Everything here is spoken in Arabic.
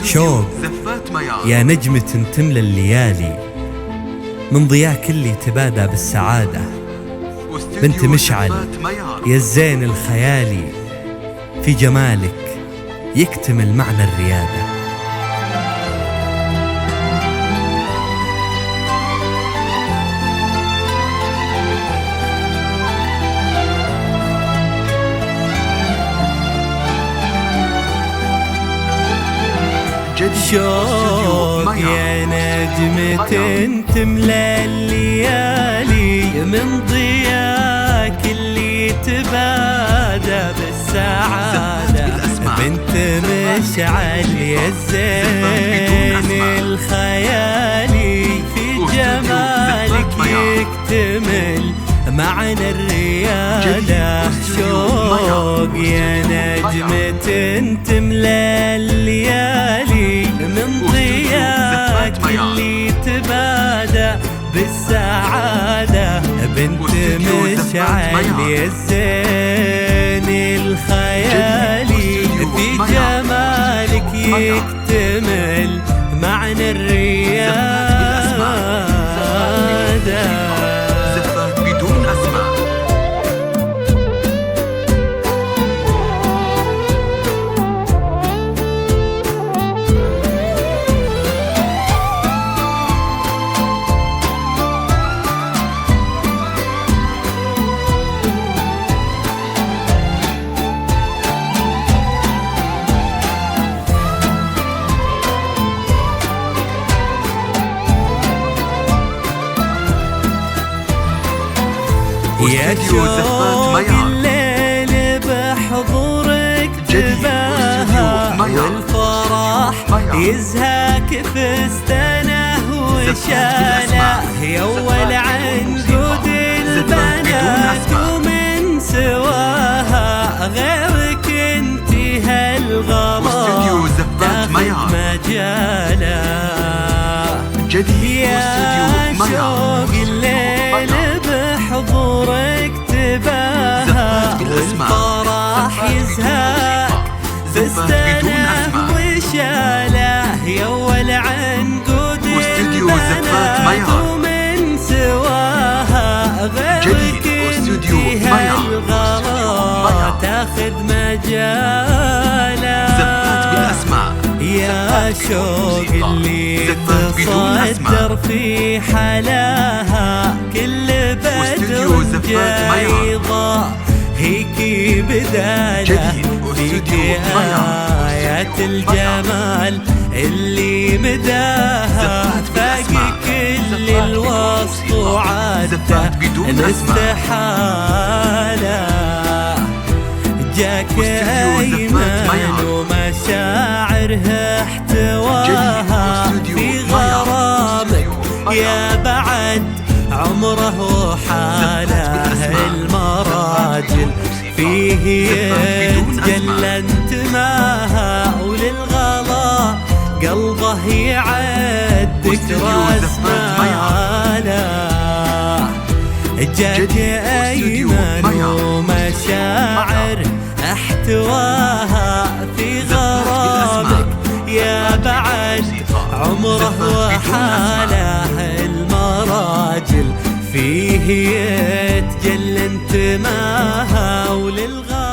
شوق يا نجمة تملى الليالي، من ضياك اللي تبادى بالسعادة. بنت مشعل يا الزين الخيالي، في جمالك يكتمل معنى الريادة. شوق يا نجمة تملى الليالي، من ضياك اللي تبادى بالسعادة. بنت مشعل يا الزين الخيالي، في جمالك يكتمل معنى الريادة. شوق يا نجمة تملى الليالي، من ضياك اللي تبادى بالسعادة. بنت مشعل يا الزين الخيالي، في جمالك يكتمل معنى الريادة. يا شوق الليل بحضورك تباهى، والفرح يزهاك فستانه وشاله. يا اول عنقود البنات ومن سواها، غيرك انتي هالغلا تاخذ مجاله. يا شوق الليل بحضورك تباهى، والفرح يزهاك فستانه وشاله. يا اول عنقود البنات ومن سواها، غيرك انتي هالغلا تاخذ مجاله. يا شوق اللي تصدر في حلاها، كل بدر جايضة هيك بداله. فيك آيات الجمال اللي مداها، باقي كل الوصف وعدته الاستحالة. جاك أيمن ومشاعرها احتواها، في غرامك يا بعد عمره وحاله. المراجل فيه يتجلى انتماها، وللغلا قلبه يعدك راس ماله. جاك أيمن ومشاعر احتواها، في غرامك يا بعد عمره وحاله. المراجل فيه يتجلى انتماها، وللغاية